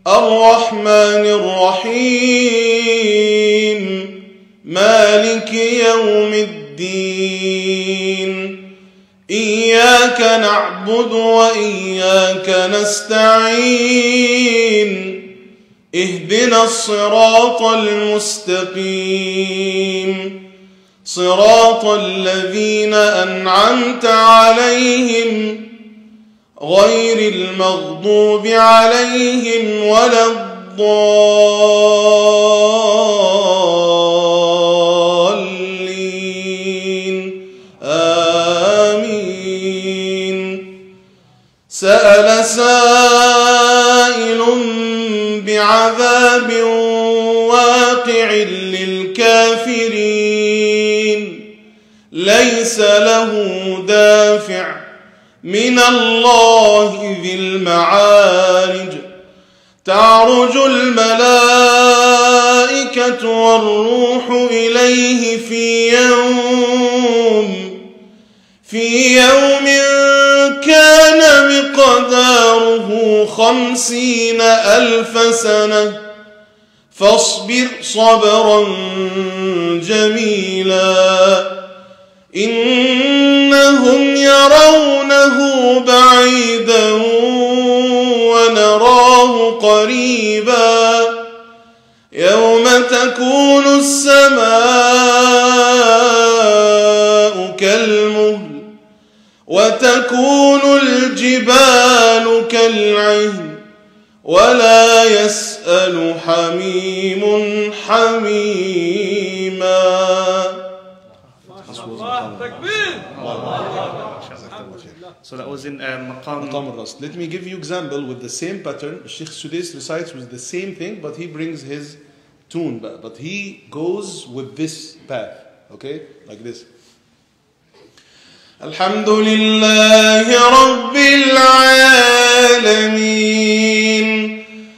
الرحمن الرحيم مالك يوم الدين إياك نعبد وإياك نستعين اهدنا الصراط المستقيم صراط الذين أنعمت عليهم غير المغضوب عليهم ولا الضالين آمين. سأل سائل بعذاب واقع للكافرين ليس له دافع من الله ذي المعارج تعرج الملائكة والروح إليه في يوم كان مقداره 50,000 سنة فاصبر صبرا جميلا إنهم يرونه بعيدا ونراه قريبا يوم تكون السماء كالمهل وتكون الجبال كالعهن ولا يسأل حميم حميما. So that was in Maqam al-Rast. Let me give you example with the same pattern. Sheikh Sudais recites with the same thing, but he brings his tune, but he goes with this path. Okay, like this. Alhamdulillahi Rabbil Alameen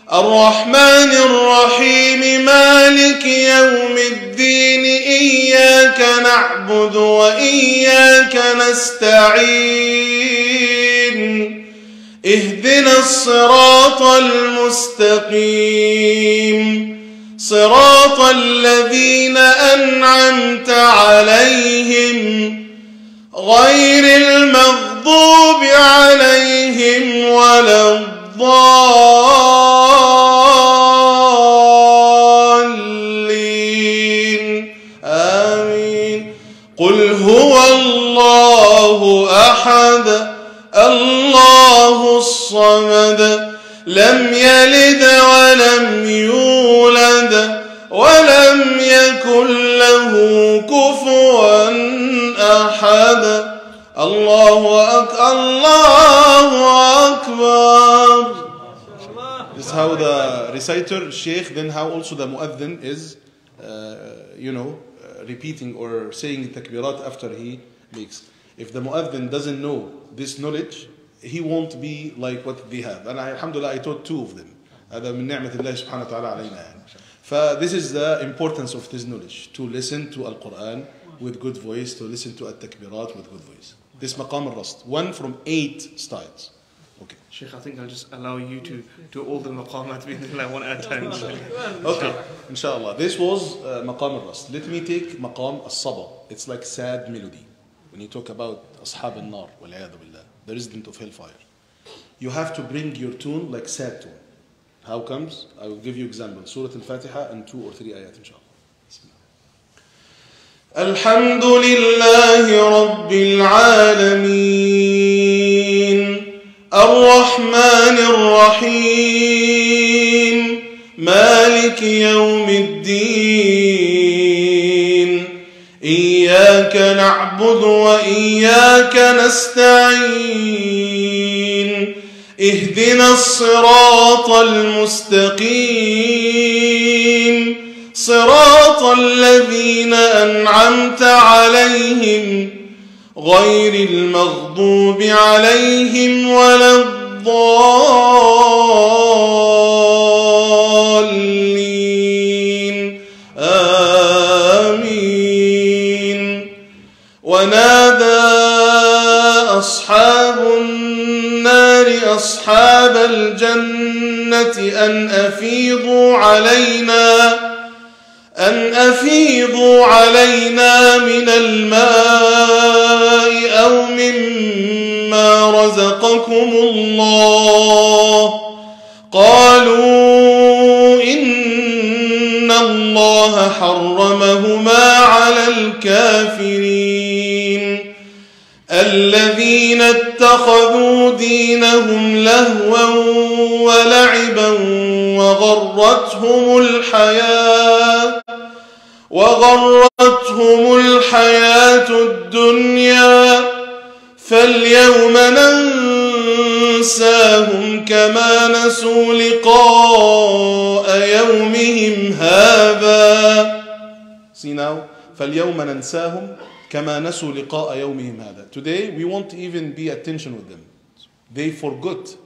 Ar-Rahmanir Rahim Maliki Yawmiddin Iyyaka na'budu wa iyyaka nasta'in Ihdina as-sirata al-mustaqim Sirata alladhina an'amta alayhim غير المغضوب عليهم ولا الضالين آمين. قل هو الله أحد الله الصمد لم يلد ولم يولد ولم يكن له كفوا أحد. الله أكبر. This is how the reciter, Sheikh, then how also the muadhin is, repeating or saying takbirat after he makes. If the muadhin doesn't know this knowledge, he won't be like what they have. And alhamdulillah, I taught 2 of them. هذا من نعمة الله سبحانه وتعالى علينا. This is the importance of this knowledge, to listen to Al-Quran with good voice, to listen to At-Takbirat with good voice. This Maqam al-Rast, 1 from 8 styles. Okay. Sheikh, I think I'll just allow you to do all the maqamat one at a time. Okay, inshallah. This was Maqam al-Rast. Let me take Maqam al-Saba. It's like sad melody. When you talk about Ashab al-Nar, wal-'iyadhu billah, the resident of hellfire, you have to bring your tune like sad tune. How comes? I will give you example. Surah Al-Fatiha and 2 or 3 ayat, inshallah. الحمد لله رب العالمين الرحمن الرحيم مالك يوم الدين إياك نعبد وإياك نستعين اهدنا الصراط المستقيم صراط الذين أنعمت عليهم غير المغضوب عليهم ولا الضالين آمين. ونادى أصحاب النار أصحاب أصحاب الجنة أن أفيضوا علينا من الماء أو مما رزقكم الله قالوا إن الله حرمهما على الكافرين الذين اتخذوا دينهم لهوا ولعبا وغرتهم الحياة الدنيا فاليوم ننساهم كما نسوا لقاء يومهم هذا. See now, فاليوم ننساهم كما نسوا لقاء يومهم هذا. Today we won't even be attention with them. They forgot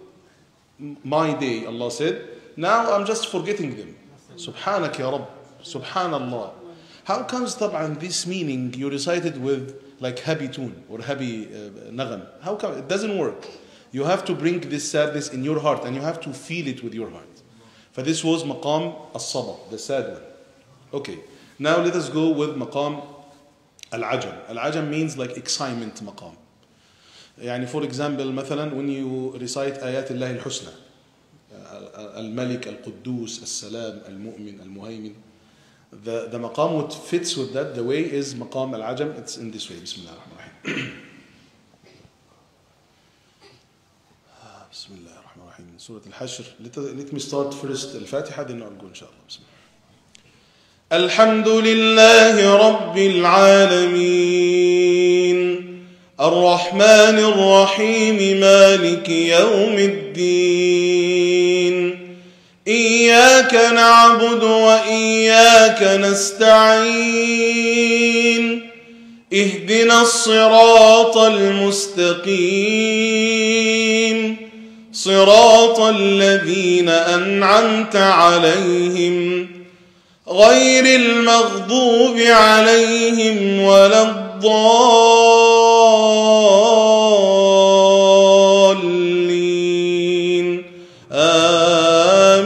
my day, Allah said. Now I'm just forgetting them. Subhanak ya Rabb. Subhanallah. How comes طبعا this meaning you recited with like happy tune or happy nagam? How come? It doesn't work. You have to bring this sadness in your heart and you have to feel it with your heart. For this was maqam as-sabr, the sad one. Okay. Now let us go with maqam al-ajam. Al-ajam means like excitement maqam. يعني for example مثلا when you recite آيات الله الحسنى الملك القدوس السلام المؤمن المهيمن, the maqam what fits with that, the way is maqam al-ajam. It's in this way. Bismillah ar-Rahman ar-Rahim. Bismillah ar-Rahman ar-Rahim. Surah al-Hashr. Let me start first al-Fatiha, then I'll go inshallah. Bismillah. الحمد لله رب العالمين الرحمن الرحيم مالك يوم الدين إياك نعبد وإياك نستعين اهدنا الصراط المستقيم صراط الذين أنعمت عليهم غير المغضوب عليهم ولا الضالين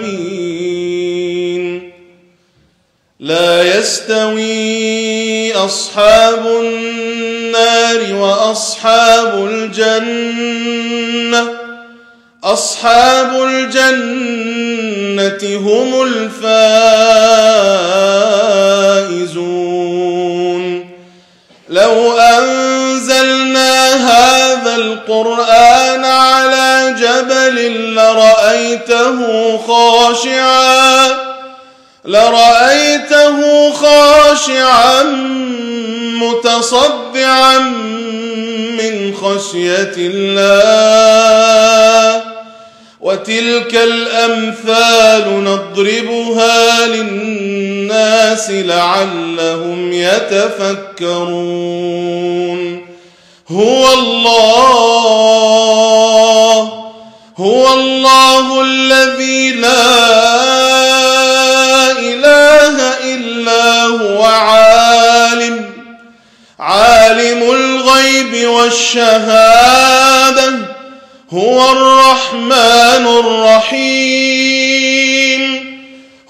آمين. لا يستوي أصحاب النار وأصحاب الجنة أصحاب الجنة هم الفائزون. لو أنزلنا هذا القرآن على جبل لرأيته خاشعا متصدعا من خشية الله وتلك الأمثال نضربها للناس لعلهم يتفكرون. هو الله الذي لا إله إلا هو عالم الغيب والشهادة هو الرحمن الرحيم.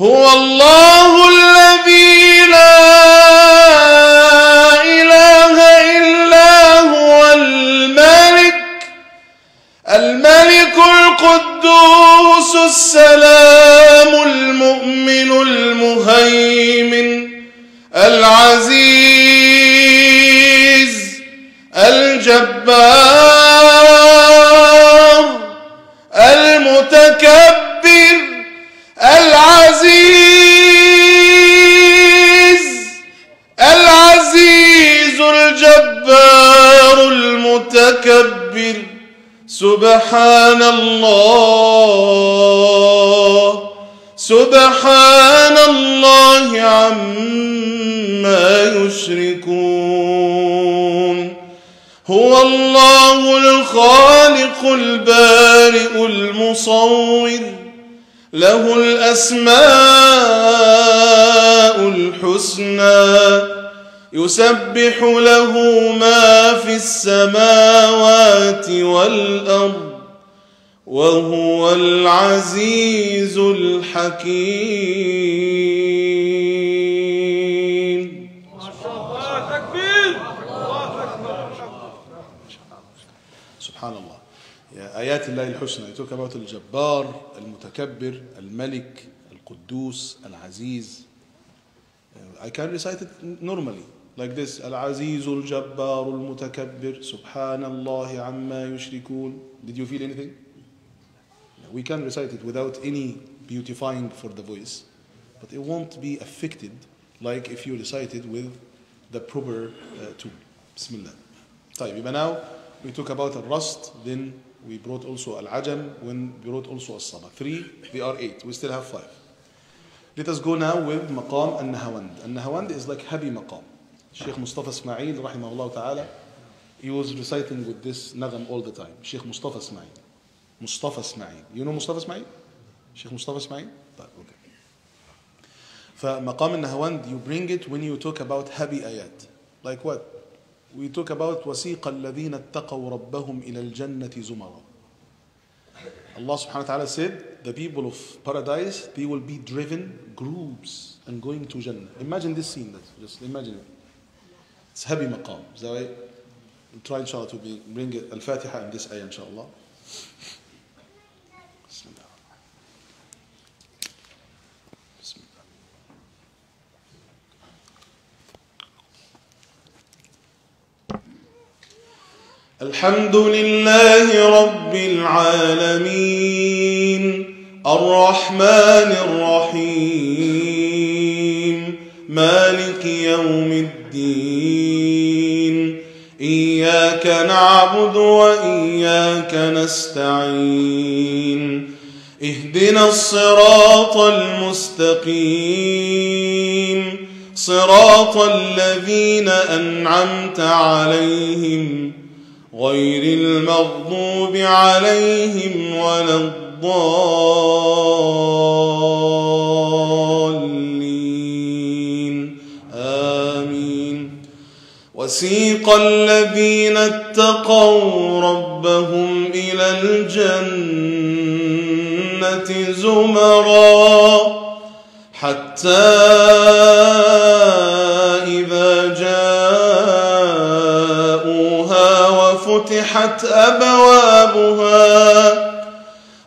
هو الله الذي لا إله إلا هو الملك القدوس السلام المؤمن المهيمن العزيز الجبار المتكبر العزيز الجبار المتكبر. سبحان الله عما يشركون. هو الله الخالق البارئ المصور له الأسماء الحسنى يسبح له ما في السماوات والأرض وهو العزيز الحكيم. سبحان الله. آيات الله الحسنى. You talk about الجبار, المتكبر, الملك, القدوس, العزيز. I can recite it normally like this. العزيز الجبار المتكبر سبحان الله عما يشركون. Did you feel anything? We can recite it without any beautifying for the voice, but it won't be affected like if you recite it with the proper tool. Bismillah. طيب, يبقى now we talk about al-rast, then we brought also al-ajam, when we brought also al-saba. 3, they are 8. We still have 5. Let us go now with maqam al-nahawand. Al-nahawand is like happy maqam. Sheikh Mustafa Ismail, rahimahullah ta'ala, he was reciting with this nagam all the time. Sheikh Mustafa Ismail. Mustafa Ismail. You know Mustafa Ismail? Sheikh Mustafa Ismail? Okay. فمقام النهواند, you bring it when you talk about happy ayat. Like what? We talk about وَسِيقَ الَّذِينَ اتَّقَوْا رَبَّهُمْ إِلَى الْجَنَّةِ زُمَرًا. Allah subhanahu wa ta'ala said, the people of paradise, they will be driven groups and going to Jannah. Imagine this scene. Just imagine it. It's happy maqam. Is that right? We'll try inshallah to bring al-Fatiha in this ayah inshallah. الحمد لله رب العالمين الرحمن الرحيم مالك يوم الدين إياك نعبد وإياك نستعين اهدنا الصراط المستقيم صراط الذين أنعمت عليهم غير المغضوب عليهم ولا الضالين آمين. وسيق الذين اتقوا ربهم إلى الجنة زمرا حتى إذا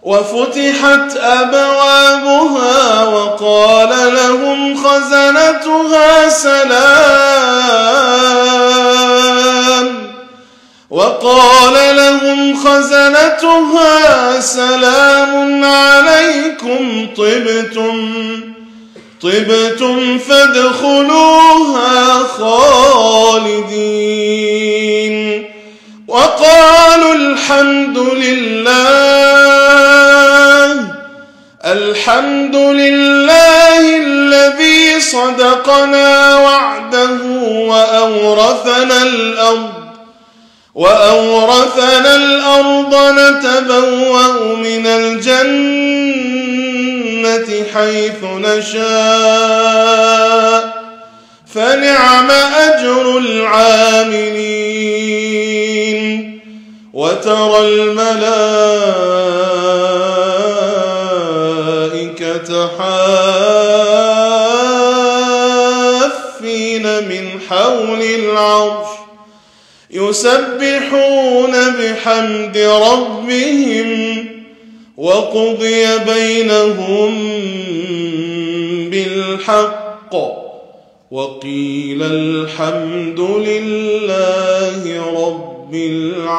وفتحت أبوابها وقال لهم خزنتها سلام عليكم طبتم فادخلوها خالدين وقالوا الحمد لله الذي صدقنا وعده وأورثنا الأرض نتبوأ من الجنة حيث نشاء فنعم أجر العاملين. وترى الملائكة حافين من حول العرش يسبحون بحمد ربهم وقضي بينهم بالحق وقيل الحمد لله رب العالمين.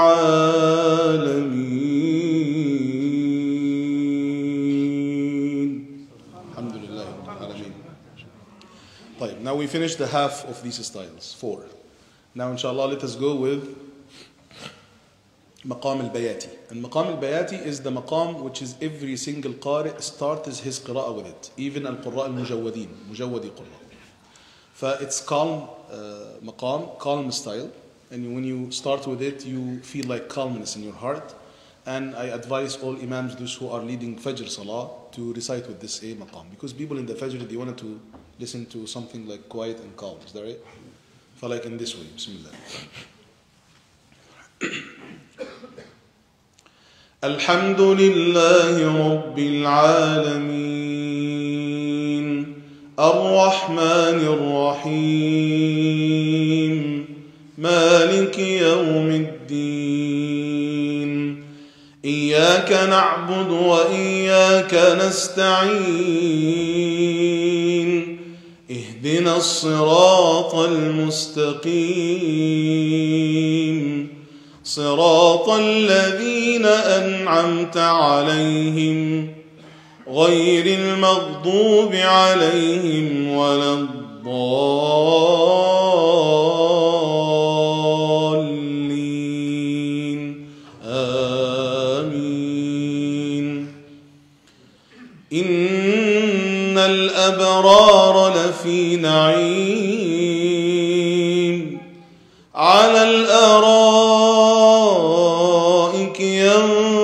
الحمد لله رب العالمين. طيب, now we finish the half of these styles, 4. Now inshallah let us go with Maqam al-Bayati. And Maqam al-Bayati is the maqam which is every single qari starts his qira'ah with it. Even al-Qurra al-Mujawwadin, Mujawwadi Qurra. It's calm maqam, calm style. And when you start with it, you feel like calmness in your heart. And I advise all imams, those who are leading Fajr Salah, to recite with this maqam. Because people in the Fajr, they wanted to listen to something like quiet and calm. Is that right? Like in this way. Bismillah. الحمد لله رب العالمين الرحمن الرحيم مالك يوم الدين إياك نعبد وإياك نستعين اهدنا الصراط المستقيم صراط الذين أنعمت عليهم غير المغضوب عليهم ولا الضالين آمين. إن الأبرار لفي نعيم على الأرائك ينظرون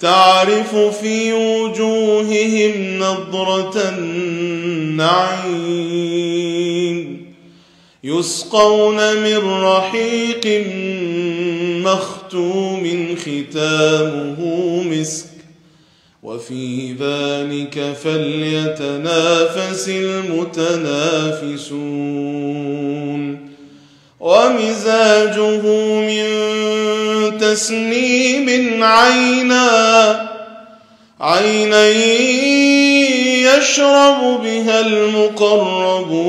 تعرف في وجوههم نضرة النعيم يسقون من رحيق مختوم ختامه مسك وفي ذلك فليتنافس المتنافسون ومزاجه من تسنيم عينا يشرب بها المقربون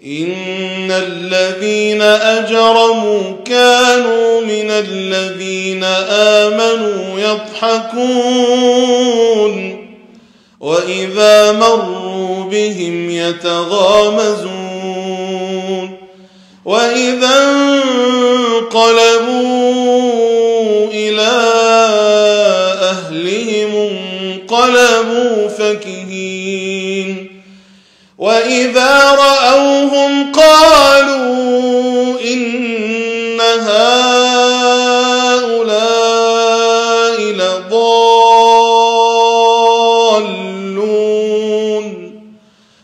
إن الذين أجرموا كانوا من الذين آمنوا يضحكون وإذا مروا بهم يتغامزون وإذا انقلبوا إلى أهلهم انقلبوا فكهين وإذا رأوهم قالوا إن هؤلاء لضالون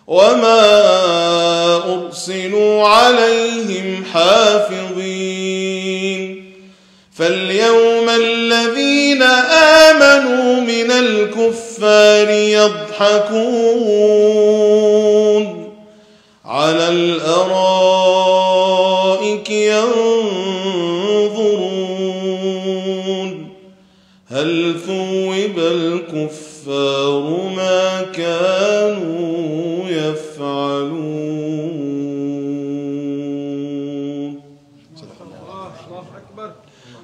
وما أرسلوا عليهم حافظين فاليوم الذين آمنوا من الكفار يضحكون على الأرائك ينظرون هل ثوب الكفار ما كانوا يفعلون.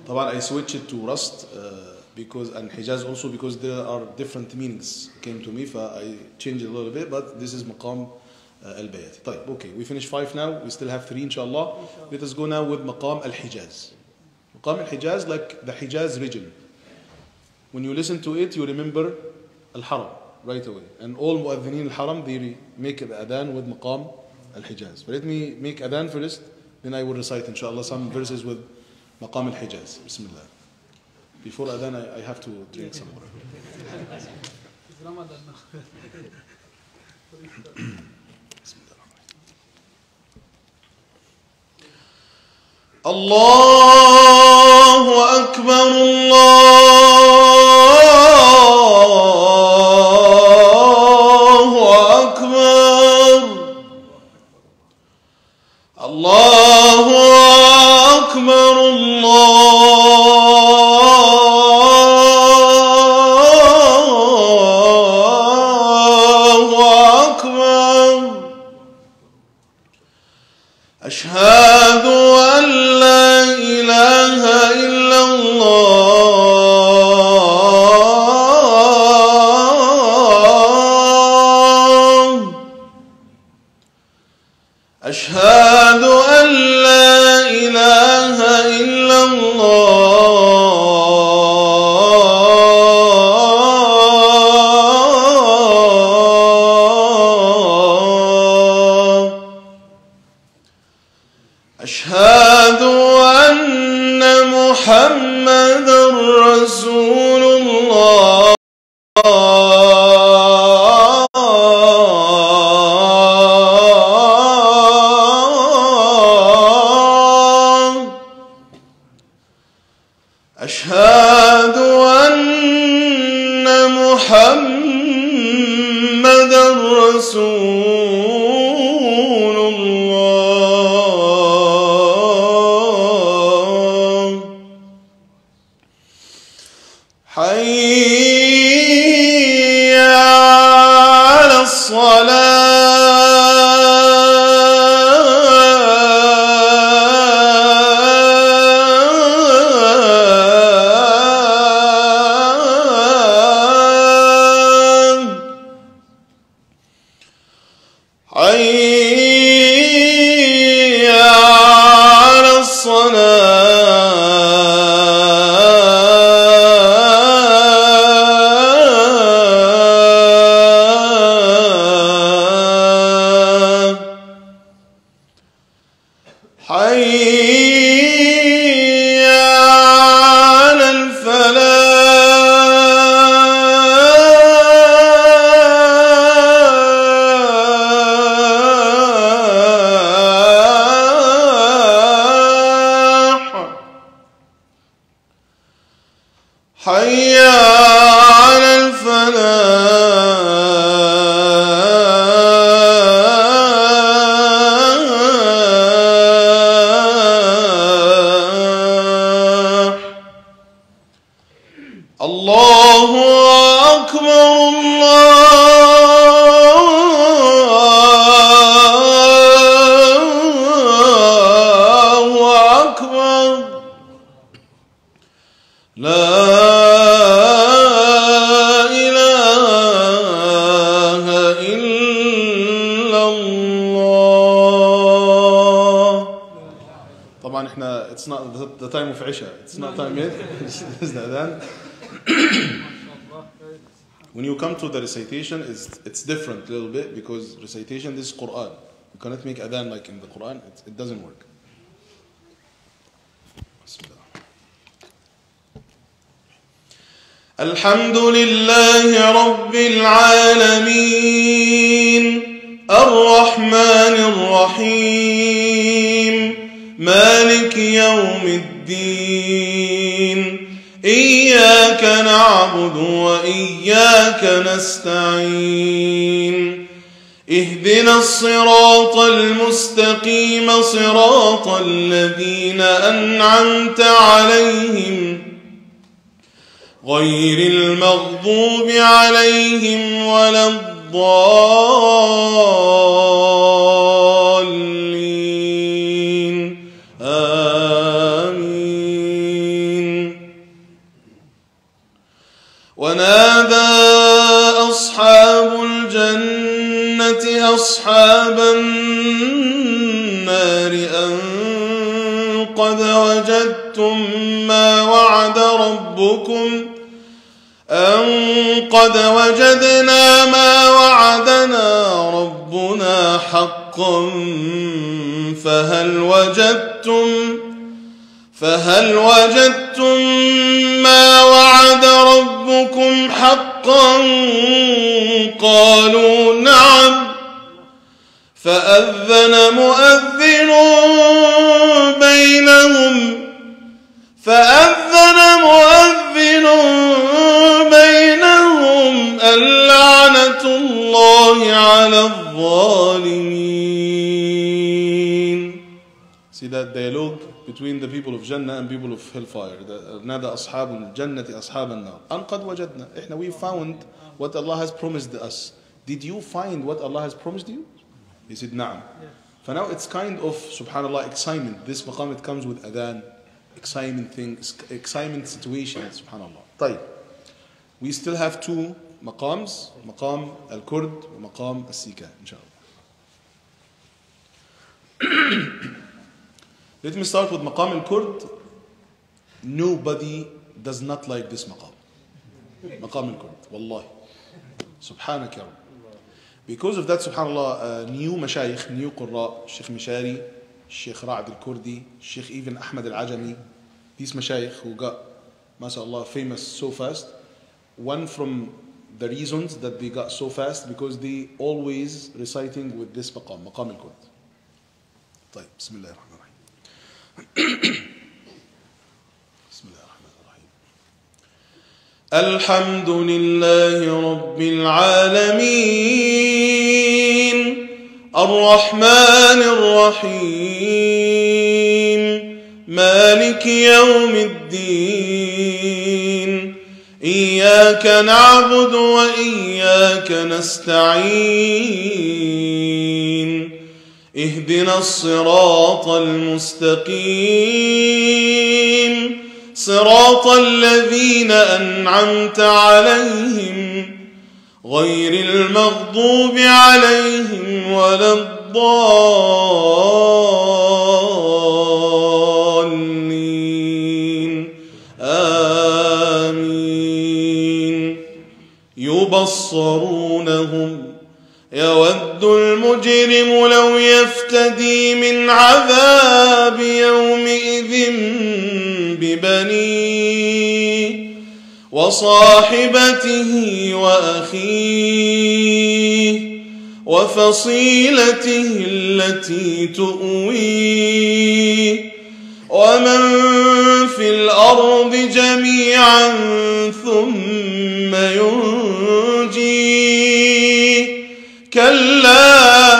طبعا I switched it to Rust because and Hijaz also because there are different meanings came to me I changed it a little bit but this is مقام البياتي. طيب okay we finished 5 now we still have 3 inshallah. Let us go now with مقام الحجاز. مقام الحجاز like the Hijaz region. When you listen to it you remember al-Haram right away and all مؤذنين الحرم they make the adhan with مقام الحجاز. But let me make adhan first then I will recite inshallah some verses with مقام الحجاز. بسم الله. Before adhan I have to drink some water. الله أكبر الله أكبر الله أكبر الله أكبر أشهد أن لا إله إلا الله أشهد أن لا إله إلا الله أشهد أن محمدا رسول الله أشهد أن محمدًا رسول الله. حي على الصلاة. حي على الصلاة. حي على الفلاح. حي على الفلاح. الله أكبر. الله أكبر. لا إله إلا الله. طبعا احنا it's not the time of Isha. It's not time yet. It's the adhan. When you come to the recitation, it's different a little bit because recitation, this is Quran. You cannot make adhan like in the Quran. It doesn't work. Bismillah. الحمد لله رب العالمين الرحمن الرحيم مالك يوم الدين إياك نعبد وإياك نستعين اهدنا الصراط المستقيم صراط الذين أنعمت عليهم غير المغضوب عليهم ولا الضالين آمين. ونادى أصحاب الجنة أصحاب النار أن قد وجدتم ما وعد ربكم قد وجدنا ما وعدنا ربنا حقا فهل وجدتم ما وعد ربكم حقا قالوا نعم فأذن مؤذن بينهم اللعنة الله على الظالمين. See that dialogue between the people of Jannah and people of Hellfire. نادى أصحاب الجنة أصحاب النار أن قد وجدنا. We found what Allah has promised us. Did you find what Allah has promised you? He said نعم. So now it's kind of, subhanallah, excitement. This maqam, it comes with adhan, excitement things, excitement situations, subhanallah. طيب. We still have two maqams, maqam al-Kurd and maqam al-Sika, inshallah. Let me start with maqam al-Kurd. Nobody does not like this maqam. Maqam al-Kurd, wallahi. Subhanak ya Rabb. Because of that, subhanallah, new mashayikh, new qurra, Sheikh Mishari, Sheikh Ra'ad al-Kurdi, Sheikh even Ahmad al-Ajami, these mashayikh who got, mashallah, famous so fast, one from the reasons that they got so fast because they always reciting with this maqam, maqam al-Kurd. طيب, بسم الله الرحمن الرحيم. بسم الله الرحمن الرحيم. الحمد لله رب العالمين الرحمن الرحيم مالك يوم الدين إياك نعبد وإياك نستعين اهدنا الصراط المستقيم صراط الذين أنعمت عليهم غير المغضوب عليهم ولا الضالين آمين يبصرونهم يود المجرم لو يفتدي من عذاب يومئذ ببنيه وصاحبته وأخيه وفصيلته التي تؤويه ومن في الأرض جميعا ثم ينجيه كلا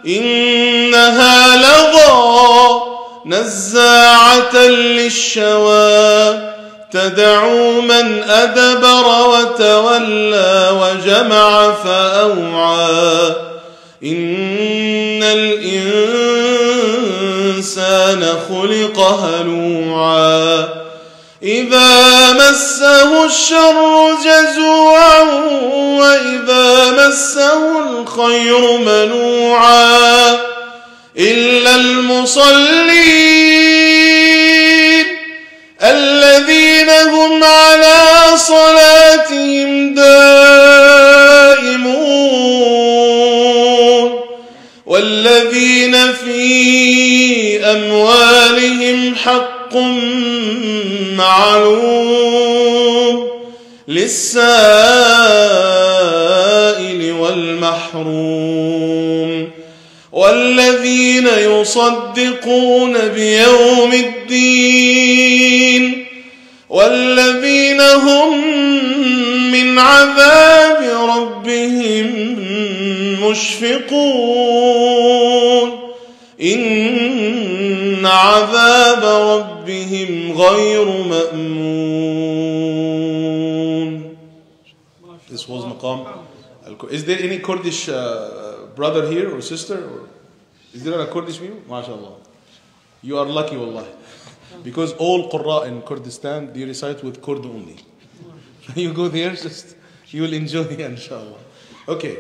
إنها لظى نزاعة للشوى تدعو من أدبر وتولى وجمع فأوعى إن الإنسان خلق هلوعا إذا مسه الشر جزوعا وإذا مسه الخير منوعا إلا المصلين الذين هم على صلاتهم دائمون والذين في أموالهم حق معلوم للسائل والمحروم والذين يصدقون بيوم الدين والذين هم من عذاب ربهم مشفقون إن عذاب ربهم غير مأمون. This was maqam. Is there any Kurdish brother here or sister? Or is there a Kurdish people? MashaAllah. You are lucky, wallahi. Because all Qurra in Kurdistan, they recite with Kurd only. You go there, just you will enjoy it, inshallah. Okay.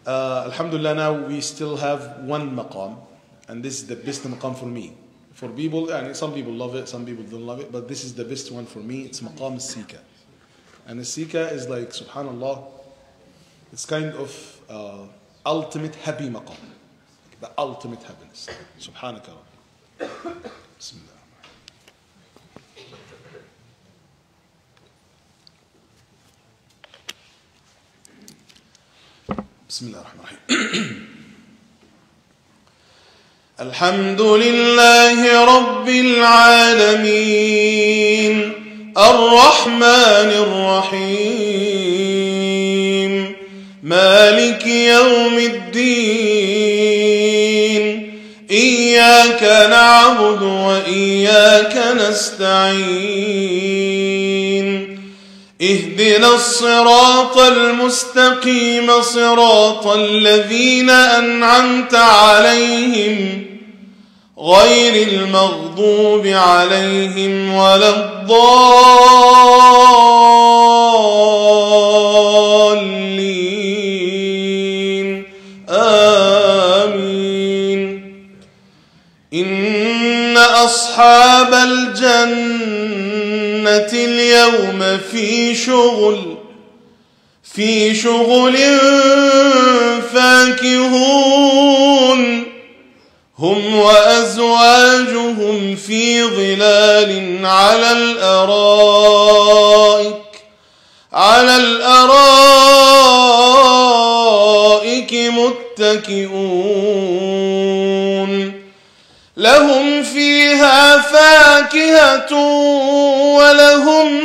Alhamdulillah, now we still have one maqam. And this is the best maqam for me. For people, and some people love it, some people don't love it, but this is the best one for me. It's maqam al-Sika. And al-Sika is like, subhanallah, it's kind of ultimate happy maqam. The ultimate happiness. Subhanaka Rabbi. Bismillah. Bismillah ar-Rahman ar-Rahim. الحمد لله رب العالمين الرحمن الرحيم مالك يوم الدين إياك نعبد وإياك نستعين اهدنا الصراط المستقيم صراط الذين أنعمت عليهم غير المغضوب عليهم ولا الضالين آمين إن أصحاب الجنة اليوم في شغل فاكهون هم وأزواجهم في ظلال على الأرائك متكئون لهم فيها فاكهة ولهم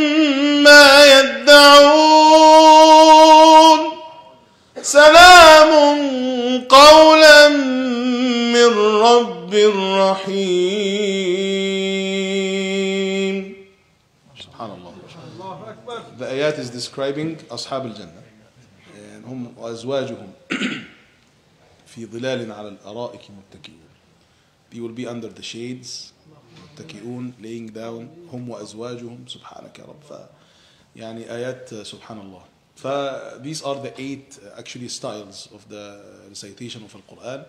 ما يدعون يدعون سلام قولا من رب رحيم. سبحان الله. The ayat is describing أصحاب الجنة هم وأزواجهم في ظلال على الأرائك متكئون. They will be under the shades متكئون laying down هم وأزواجهم. سبحانك يا رب. يعني آيات سبحان الله. These are the 8 actually styles of the recitation of Al-Quran.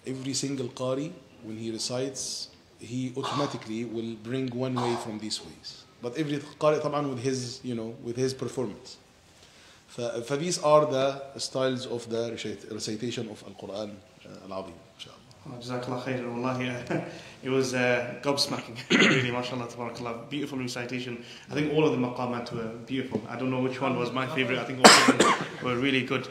Every single Qari, when he recites, he automatically will bring one way from these ways. But every Qari طبعا with his, with his performance. These are the styles of the recitation of Al-Quran Al-Azim. Jazakallah khair. Wallahi, it was gobsmacking. Really, mashallah, tabarakallah. Beautiful recitation. I think all of the maqamat were beautiful. I don't know which one was my favorite. I think all of them were really good.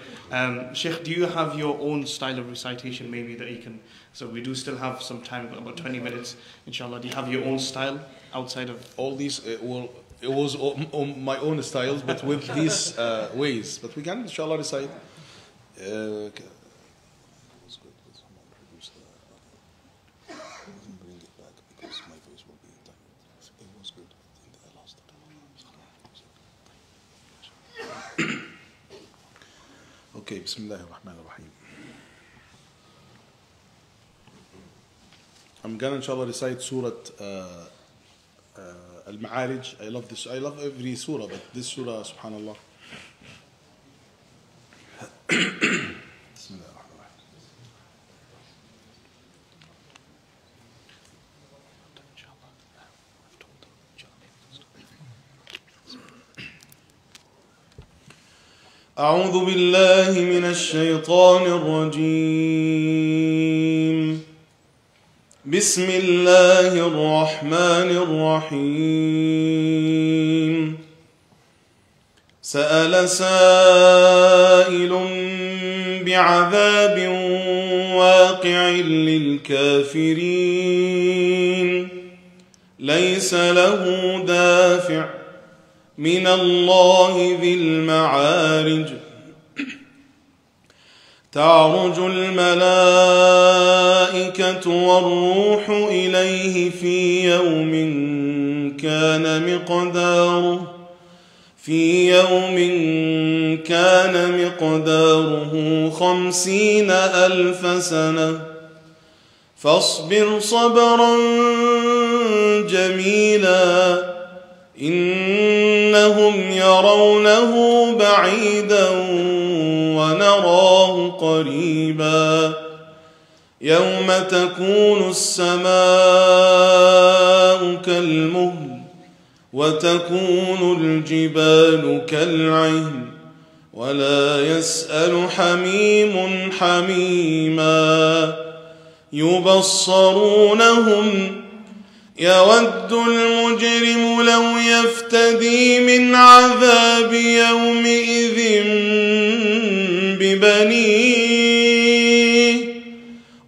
Sheikh, do you have your own style of recitation maybe that you can... So we do still have some time, about 20 minutes, inshallah. Do you have your own style outside of... All these, it was on my own styles, but with these ways. But we can, inshallah, recite. Okay, Bismillah ar-Rahman ar-Rahim. I'm gonna inshallah recite Surah Al-Ma'arij. I love this. I love every surah, but this surah, subhanallah. Bismillah ar-Rahman ar-Rahim. أعوذ بالله من الشيطان الرجيم. بسم الله الرحمن الرحيم. سأل سائل بعذاب واقع للكافرين ليس له دافع من الله ذي المعارج. تعرج الملائكة والروح إليه في يوم كان مقداره 50,000 سنة فاصبر صبرا جميلا إنهم يرونه بعيدا ونراه قريبا يوم تكون السماء كالمهل وتكون الجبال كالعهن ولا يسأل حميم حميما يبصرونهم يود المجرم لو يفتدي من عذاب يومئذ ببنيه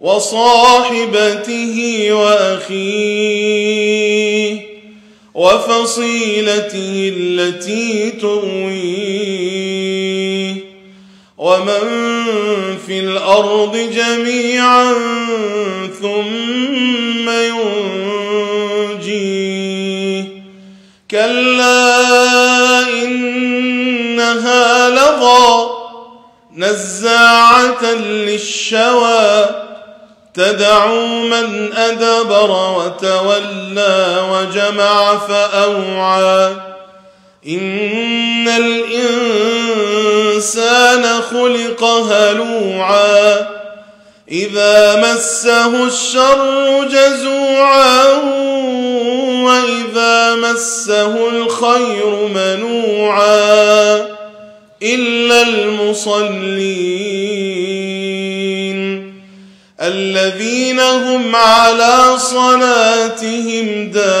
وصاحبته وأخيه وفصيلته التي تؤويه ومن في الأرض جميعا ثم ينجيه كلا إنها لظى نزاعة للشوى تدعو من أدبر وتولى وجمع فأوعى إن الإنسان خلق هلوعا إذا مسه الشر جزوعا وإذا مسه الخير منوعا إلا المصلين الذين هم على صلاتهم دائمون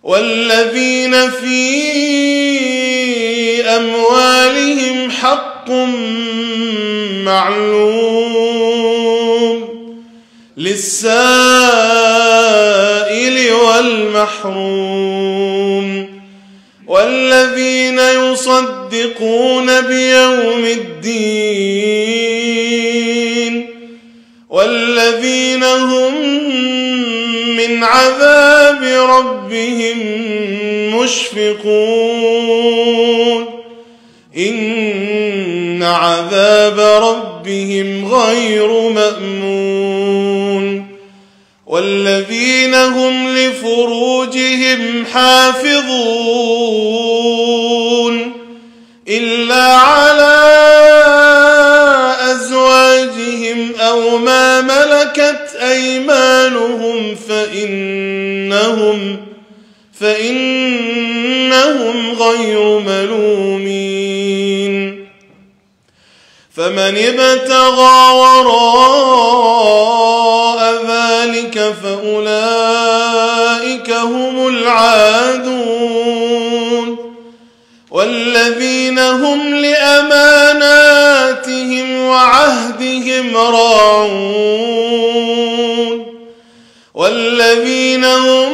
والذين في أموالهم حق معلوم للسائل والمحروم محروم والذين يصدقون بيوم الدين والذين هم من عذاب ربهم مشفقون إن عذاب ربهم غير مأمون والذين هم لفروجهم حافظون إلا على أزواجهم أو ما ملكت أيمانهم فإنهم غير ملومين فمن ابتغى وراء ذلك فأولئك هم العادون والذين هم لأماناتهم وعهدهم راعون والذين هم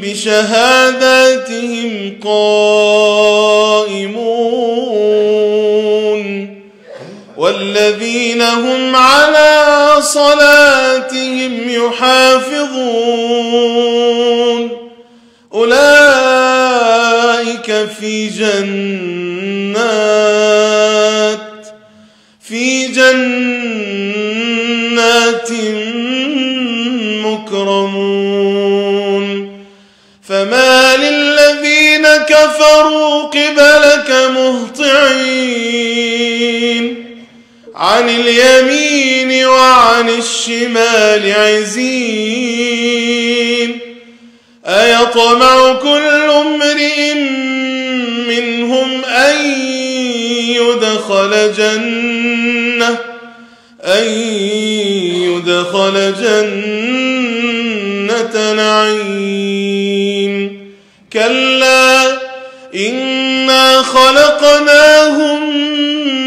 بشهاداتهم قائمون والذين هم على صلاتهم يحافظون أولئك في جنات مكرمون فما للذين كفروا قبلك مهطعين عن اليمين وعن الشمال عزين أيطمع كل امرئ منهم أن يدخل جنة نعيم كلا إنا خلقناهم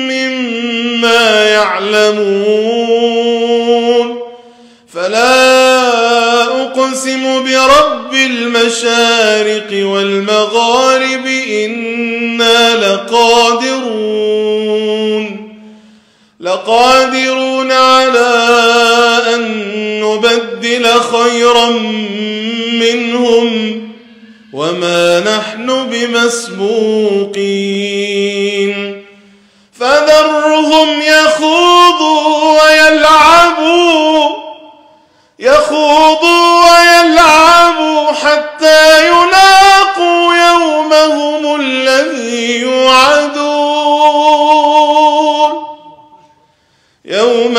مما يعلمون فلا أقسم برب المشارق والمغارب إنا لقادرون على أن نبدل خيرا منهم وما نحن بمسبوقين فذرهم يخوضوا ويلعبوا حتى يلاقوا يومهم الذي يوعدون يوم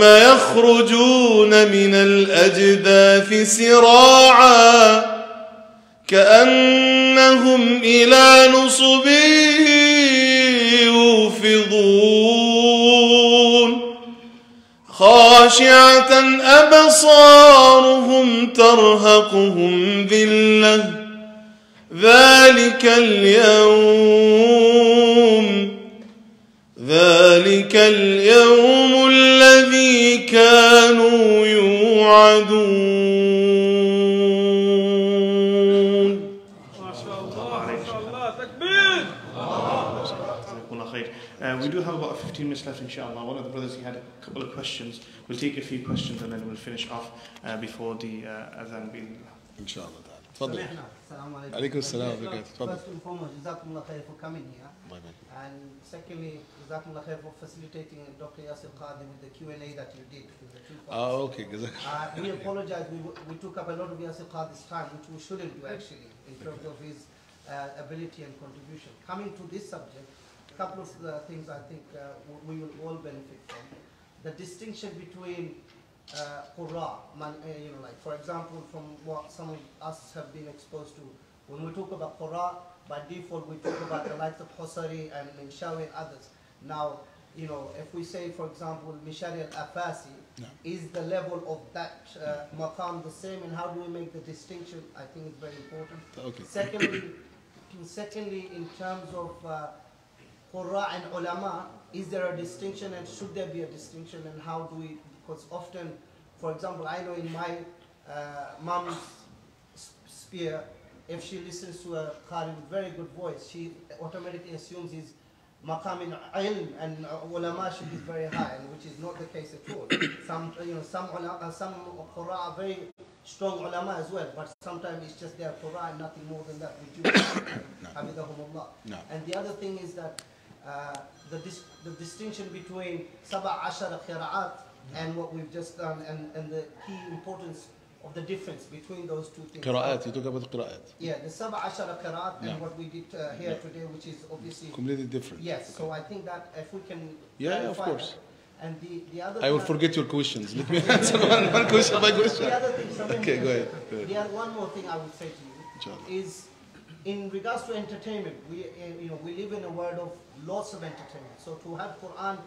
يخرجون من الأجداث سراعا كأنهم إلى نصب يوفضون خاشعة أبصارهم ترهقهم ذلة ذلك اليوم الذي كانوا يوعدون. ما شاء الله تكبير. We do have about 15 minutes left, inshallah. One of the brothers, he had a couple of questions. We'll take a few questions and then we'll finish off before the adhan being. Inshallah. تفضل. عليكم السلام وبركاته. تفضل. First and foremost, Jazakumullah khair for coming here. And secondly, Jazakumullah khair for facilitating Dr. Yasir Qadi with the Q&A that you did with the two questions. Okay. We apologize. We took up a lot of Yasir Qadi's time, which we shouldn't do actually, in terms of his ability and contribution. Coming to this subject, a couple of things I think we will all benefit from. The distinction between Qurra, like for example, from what some of us have been exposed to, when we talk about Qurra, by default we talk about the likes of Husari and Minshawi and others. Now, if we say, for example, Mishari al-Afasi, is the level of that maqam the same, and how do we make the distinction? I think it's very important. Okay. Secondly, in terms of Qurra and ulama, is there a distinction, and should there be a distinction, and how do we because often, for example, I know in my mom's sphere, if she listens to a qari with very good voice, she automatically assumes his maqam in ilm and ulama should be very high, and which is not the case at all. Some qurra are very strong ulama as well, but sometimes it's just their qurra and nothing more than that. No. And the other thing is that the distinction between Saba Ashara Qira'at and what we've just done, and the key importance of the difference between those two things. Qira'at, you talk about qira'at. Yeah, the Saba Ashara Qira'at and Yeah. what we did here today, which is obviously Completely different. yes. So I think that if we can Yeah, of clarify course. that. And the other I will thing forget your questions. Let me answer one question by question. the other thing, something Okay, go ahead. Go The ahead. other, one more thing I would say to you Inshallah. is, in regards to entertainment, we live in a world of lots of entertainment. So to have Quran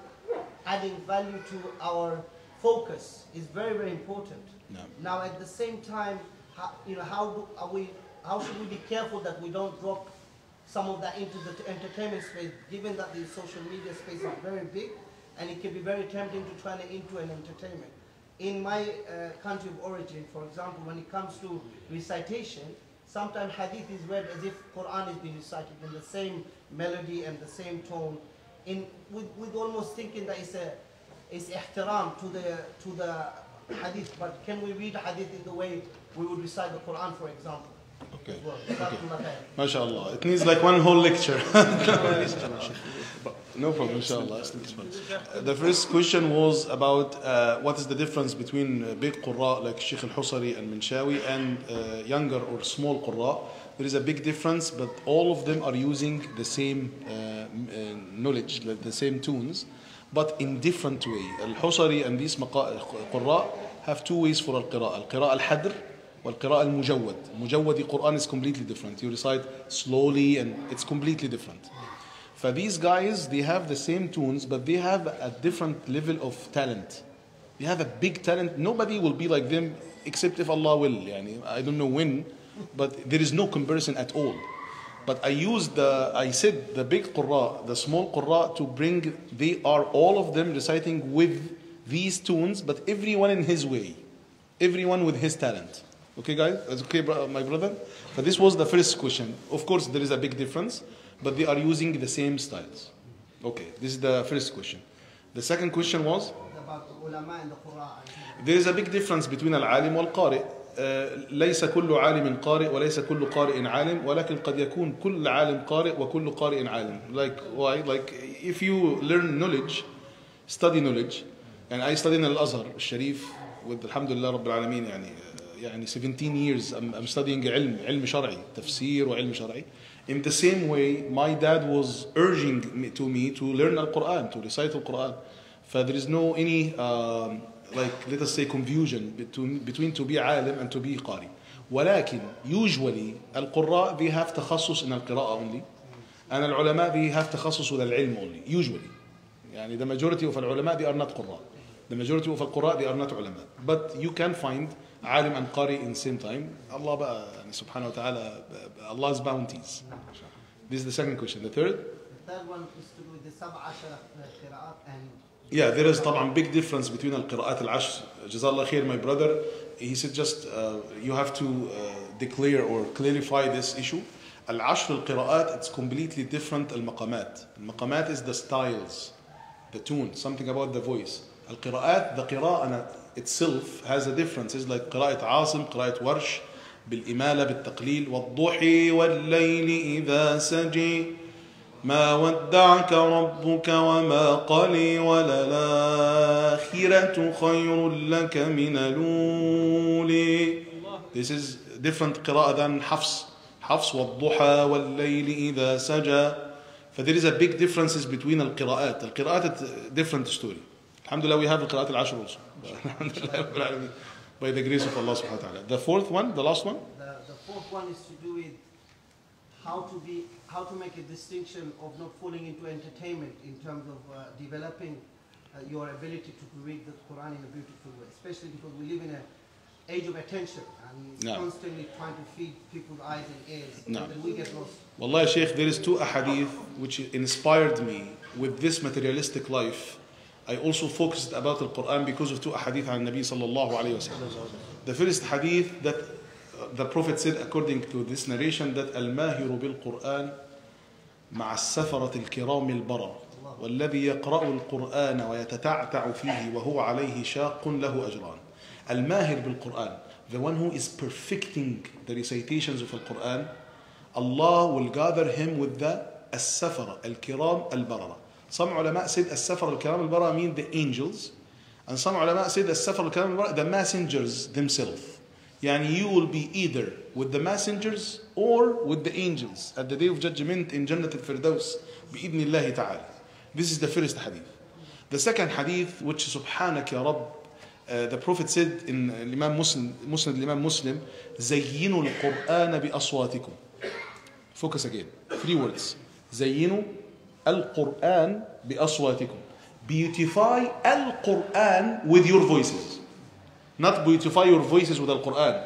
adding value to our focus is very, very important. No. Now, at the same time, how should we be careful that we don't drop some of that into the entertainment space, given that the social media space is very big, and it can be very tempting to turn it into an entertainment. In my country of origin, for example, when it comes to recitation, sometimes hadith is read as if Quran is being recited in the same melody and the same tone, with almost thinking that it's ihtiram to the hadith. But can we read hadith in the way we would recite the Quran, for example? Okay. As well. MashaAllah. It needs like one whole lecture. No problem, inshallah. The first question was about what is the difference between big qurra like Sheikh al-Husari and Minshawi and younger or small qurra. There is a big difference, but all of them are using the same knowledge, like the same tunes, but in different way. Al-Husari and these qurra have two ways for al-qira'ah. Al-qira'ah al-hadr wal-qira'ah al-mujawwad. Mujawwadi Quran is completely different. You recite slowly and it's completely different. For these guys, they have the same tunes, but they have a different level of talent. They have a big talent. Nobody will be like them except if Allah will. Yani, I don't know when, but there is no comparison at all. But I said the big qurra, the small qurra, to bring, they are all of them reciting with these tunes, but everyone in his way. Everyone with his talent. Okay, guys? That's okay, my brother? But this was the first question. Of course, there is a big difference, but they are using the same styles. Okay, this is the first question. The second question was? About the ulama and the Quran. There is a big difference between العالم والقارئ. ليس كل عالم قارئ وليس كل قارئ عالم ولكن قد يكون كل عالم قارئ وكل قارئ عالم. Like why? Like if you learn knowledge, study knowledge, and I studied in Al-Azhar Al-Sharif with Alhamdulillah Rabbil Alameen يعني 17 years I'm studying علم شرعي تفسير وعلم شرعي. In the same way, my dad was urging me to learn Al-Quran, to recite Al-Quran. So there is no any, let us say, confusion between to be alim and to be qari. ولكن usually Al-Qurra, they have تخصص in Al-Qira'a only. And Al-Ulama, they have تخصص with Al-Ilm only, usually. يعني the majority of Al-Ulama, they are not Qurra. The majority of Al-Qurra, they are not Ulama. But you can find alim and qari in the same time. Allah بقى, subhanahu wa ta'ala, Allah's bounties. This is the second question. The third? The third one is to do with the Sab'a Ashara Qira'at and... Yeah, there is طبعا big difference between القراءات العشر. Jazallah khair, my brother. He said just you have to declare or clarify this issue. العشر القراءات, it's completely different المقامات. المقامات is the styles, the tune, something about the voice. القراءات, the قراءة itself has a difference. It's like قراءة عاصم, قراءة ورش, بالإمالة, بالتقليل, والضحى والليل إذا سجى ما ودعك ربك وما قلى وللآخرة خير لك من الأولى. This is different قراءة than حفص. حفص والضحى والليل إذا سجى. So there is a big differences between القراءات. القراءات is a different story. Alhamdulillah, we have القراءات العشر also. By the grace of Allah subhanahu wa ta'ala. The fourth one, the last one? The fourth one is to do with how to make a distinction of not falling into entertainment in terms of developing your ability to read the Quran in a beautiful way, especially because we live in an age of attention and constantly trying to feed people's eyes and ears, and we get lost. Wallahi, Shaykh, there is two ahadith which inspired me with this materialistic life. I also focused about the Quran because of two ahadith on Nabi sallallahu alayhi wa sallam. The first hadith that the Prophet said according to this narration that al-mahiru bil-Quran مع السفرة الكرام البرر والذي يقرأ القرآن ويتتعتع فيه وهو عليه شاق له أجران. Al-mahir bil-Quran, the one who is perfecting the recitations of the Quran, Allah will gather him with the as-safara al-kiram al-barara. Some ulama said as-safara al-kiram al-barara mean the angels, and some ulama said as-safara al-kiram al-barara the messengers themselves. Yani you will be either with the messengers or with the angels at the day of judgment in Jannat al-Firdaus bi-idhni Allah ta'ala. This is the first hadith. The second hadith, which subhanak ya Rabb, the Prophet said in Imam Muslim, Imam Muslim, زينوا القرآن بأصواتكم. Focus again. 3 words. زينوا القرآن بأصواتكم. Beautify al-Quran with your voices. Not beautify your voices with al-Quran.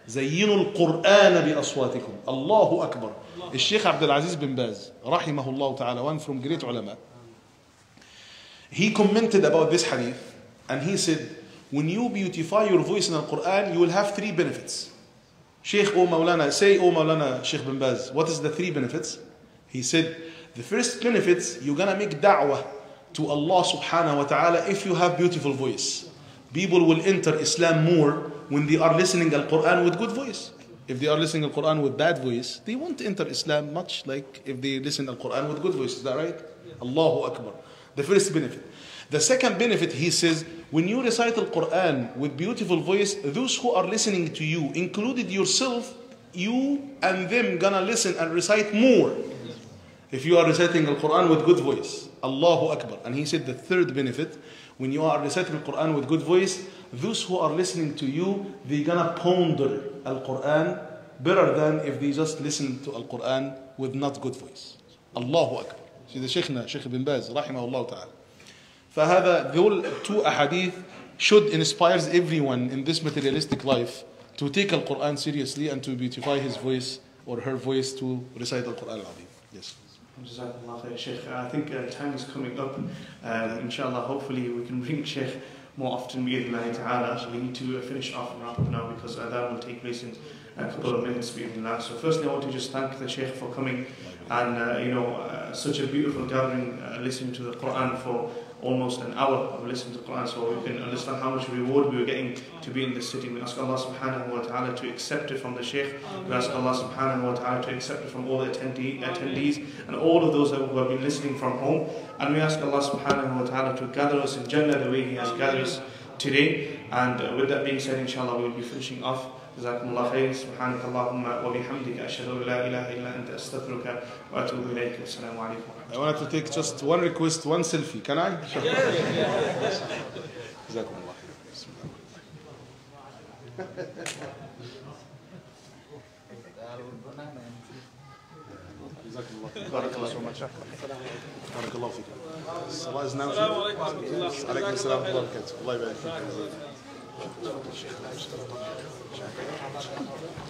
زينوا القرآن بأصواتكم. Allahu Akbar. الشيخ عبد العزيز بن باز رحمه الله تعالى, one from great ulama, he commented about this hadith and he said, when you beautify your voice in the Quran, you will have 3 benefits. Sheikh, O Maulana, say, O Maulana Sheikh bin Baz, what is the 3 benefits? He said, the first benefit, you're going to make da'wah to Allah subhanahu wa ta'ala if you have beautiful voice. People will enter Islam more when they are listening al Quran with good voice. If they are listening al Quran with bad voice, they won't enter Islam much like if they listen al Quran with good voice. Is that right? Allahu Akbar. The first benefit. The second benefit, he says, when you recite the Quran with beautiful voice, those who are listening to you, included yourself, you and them gonna listen and recite more if you are reciting the Quran with good voice. Allahu Akbar. And he said the third benefit, when you are reciting the Quran with good voice, those who are listening to you, they're gonna ponder al Quran better than if they just listen to al Quran with not good voice. Allahu Akbar. See the Sheikhna, Sheikh bin Baz, rahimahullah ta'ala. فهذا those 2 ahadith should inspire everyone in this materialistic life to take Al-Quran seriously and to beautify his voice or her voice to recite Al-Quran al-Azim. Yes. Jazakallah khair, Sheikh. I think time is coming up. Inshallah, hopefully we can bring Sheikh more often. We need to finish off and wrap up now because Adhan will take place in a couple of minutes. So firstly, I want to just thank the Sheikh for coming and such a beautiful gathering, listening to the Quran for almost an hour of listening to the Quran, so we can understand how much reward we were getting to be in this sitting. We ask Allah subhanahu wa ta'ala to accept it from the Shaykh. We ask Allah subhanahu wa ta'ala to accept it from all the attendees and all of those who have been listening from home. And we ask Allah subhanahu wa ta'ala to gather us in Jannah the way He has gathered us today. And with that being said, inshallah, we will be finishing off. جزاكم الله خير سبحانك اللهم وبحمدك أشهد أن لا إله إلا أنت أستغفرك وأتوب إليك. السلام عليكم. I wanted to take just one request, one selfie. Can I? جزاكم الله خير. بسم الله. بارك الله فيك. بارك الله فيك. الصلاة is now. عليكم السلام ورحمة الله وبركاته. الله يبارك فيك.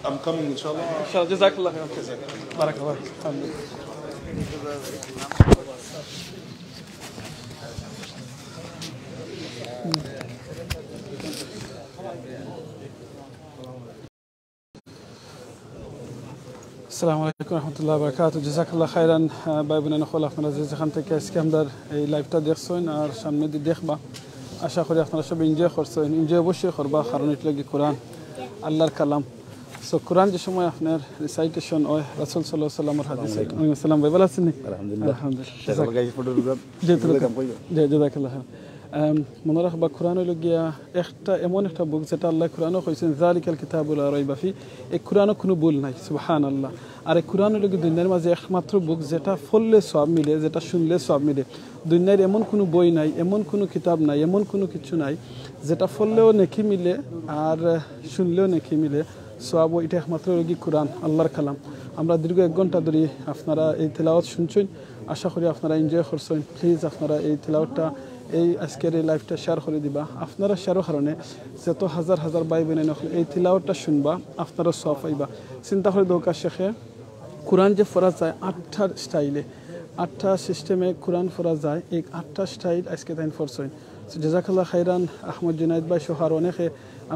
I'm coming inshallah. Inshallah, jazakallah khair. Barakallah. Alhamdulillah. Assalamu alaikum warahmatullahi wabarakatuh. Jazakallah khairan. Baibuna nakhola khana zizakhan te kaskam dar live ta dekhsoin ar shamne di dekhba. আশা করি আপনারা সব এনজয় করছেন এনজয় অবশ্যই করবা কারণ এটা লাগি কোরআন আল্লাহর কালাম সো কোরআন যে সময় আপনার রিসাইটেশন হয় রাসূল সাল্লাল্লাহু আলাইহি ওয়াসাল্লামের হাদিসে আলাইহিস সালাম ভাই ভালো আছেন আলহামদুলিল্লাহ জাযাকাল্লাহ মনে রাখবা কোরআন হলো গিয়া একটা এমন একটা বুক যেটা আল্লাহ কোরআনও কইছেন যালিকাল কিতাবুল লা রাইবা ফি এই কোরআনও কোনো ভুল নাই সুবহানাল্লাহ আর এই কোরআন হলো কি দুনিয়ার মাঝে একমাত্র বুক যেটা পড়লে সওয়াব মিলে যেটা শুনলে সওয়াব মিলে দুনিয়ার এমন কোনো বই নাই এমন কোনো কিতাব নাই এমন কোনো কিছু নাই যেটা পড়লেও নেকি মিলে আর শুনলেও নেকি মিলে সওয়াব এটা একমাত্র হলো কি কোরআন আল্লাহর কালাম আমরা দীর্ঘ 1 ঘন্টা ধরে আপনারা এই তেলাওয়াত শুনছেন আশা করি আপনারা এনজয় করছেন প্লিজ আপনারা এই তেলাওয়াতটা এই আজকের এই লাইভটা শেয়ার করে দিবা আপনারা শেয়ারের কারণে যত হাজার হাজার ভাই বোন এই তিলাওয়াতটা শুনবা আপনারা সওয়াব পাইবা চিন্তা করে দরকার শেখে কোরআন যে পড়া যায় 8টা স্টাইলে আটটা সিস্টেমে কোরআন পড়া যায়, এই আটটা স্টাইল আজকে তাই পড়ছেন। সো জাজাকাল্লাহ খাইরান আহমদ জুনাইদ ভাই সহ আর অনেকে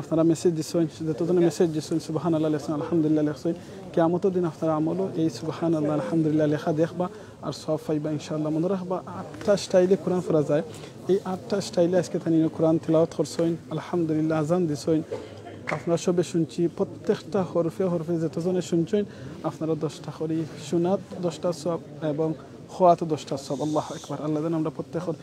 আপনারা মেসেজ দিচ্ছেন, যতজনে মেসেজ দিচ্ছেন সুবাহান আল্লাহ লেখছেন, আলহামদুলিল্লাহ লেখছেন। কেয়ামতের দিন আপনারা আমলও এই সুবাহান আল্লাহ আলহামদুলিল্লাহ লেখা দেখবা আর সব পাইবা ইনশাআল্লাহ। মনে রাখবা আটটা স্টাইলে কোরআন পড়া যায়, এই আটটা স্টাইলে আজকে তাই কোরআন তিলাওয়াত করছেন, আলহামদুলিল্লাহ আজান দিছেন। আপনারা সবে শুনছি প্রত্যেকটা হরফে হরফে যতজনে শুনছেন আপনারা 10টা করে শোনাত 10টা সব এবং খোয়াত 10টা সব। আল্লাহ আকবার। আল্লাহ যেন আমরা প্রত্যেকের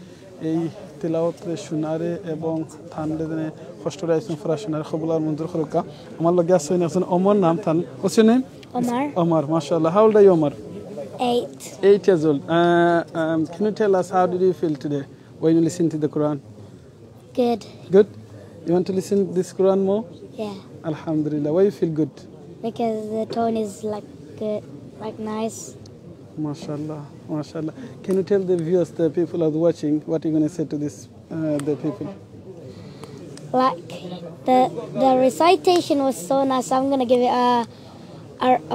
এই তিলাওয়াতে শোনারে এবং থানলে যেন কষ্টরে আইসুন ফরা শোনারে কবুলার মঞ্জুর খরকা। আমার লগে আছেন একজন অমর, নাম থান Hossain name Omar. MashaAllah. How old are you, Omar? 8. 8 years old. Can you tell us how did you feel today when you listen to the Quran? Good. Good? You want to listen to this Quran more? Yeah. Alhamdulillah. Why you feel good? Because the tone is like good, like nice. MashaAllah. MashaAllah. Can you tell the viewers, the people are watching, what are you going to say to this, the people? Like the recitation was so nice. I'm gonna give it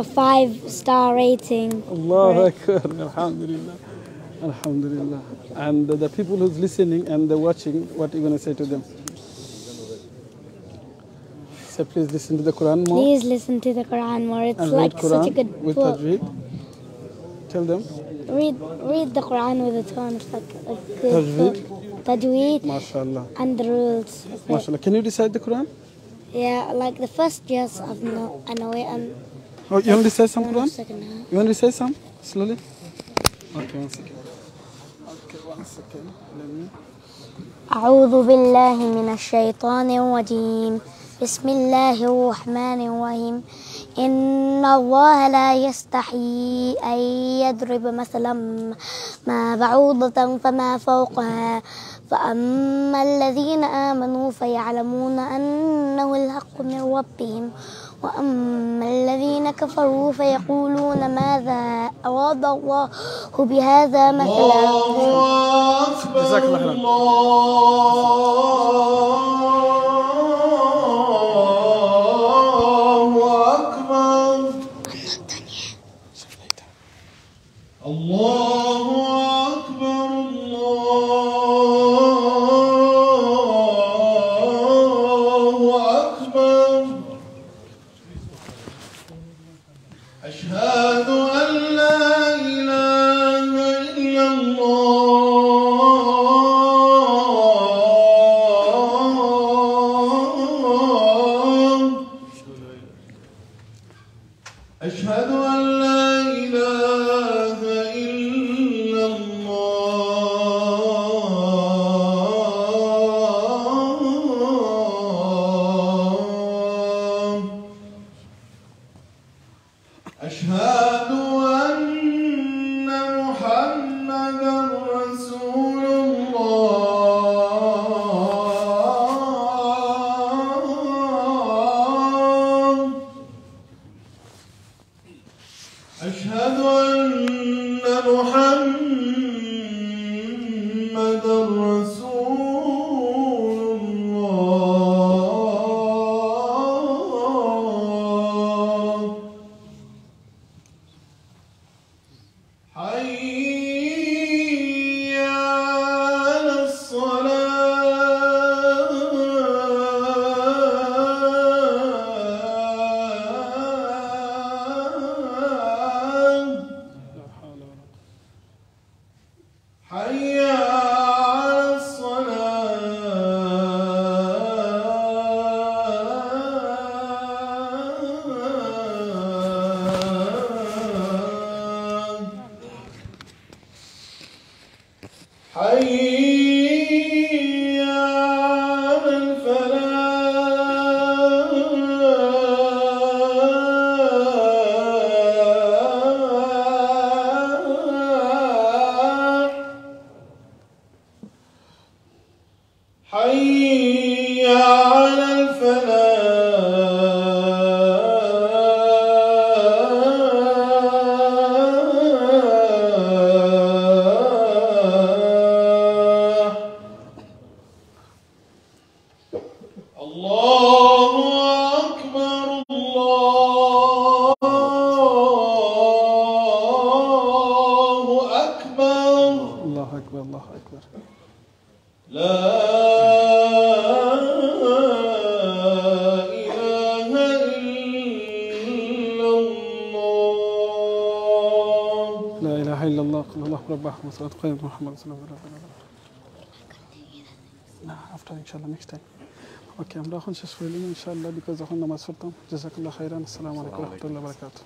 a 5-star rating. Allahu Akbar. Alhamdulillah. Alhamdulillah. And the people who's listening and they're watching, what are you going to say to them? So please listen to the Quran more. Please listen to the Quran more. It's And like read Quran such a good with book. tajweed. Tell them. Read the Quran with a tone. It's like a good Tajweed? book. Tajweed. MashaAllah. And the rules. of it. MashaAllah. Can you recite the Quran? Yeah, like the first yes, I know it, and Oh, you want to recite some Quran? second now. You want to recite some? Slowly? Okay, 1 second. Okay, 1 second. Let me. أعوذ بالله من الشيطان الرجيم. بسم الله الرحمن الرحيم. إن الله لا يستحيي أن يضرب مثلا ما بعوضة فما فوقها فأما الذين آمنوا فيعلمون أنه الحق من ربهم وأما الذين كفروا فيقولون ماذا أراد الله بهذا مثلا. جزاك الله خيرا. الله أكبر الله أكبر. أشهد أن لا إله إلا الله. أشهد أن لا إله إلا الله. أشهد أن محمدا رسول الله. أشهد أن محمدا رسول الله. حي على الصلاة. حي على الصلاة. حي على الفلاح. حي على الفلاح. الله أكبر الله أكبر. لا إله إلا الله. لا إله إلا الله. قل الله رب أحمد صلاة قيم محمد صلى الله عليه وسلم. after inshallah next time. Okay, আমরা এখন শেষ করে নিলাম ইনশাআল্লাহ বিকজ যখন নামাজ পড়তাম। জাযাকাল্লাহ খাইরান। আসসালামু আলাইকুম ওয়া রাহমাতুল্লাহি ওয়া বারাকাতুহু।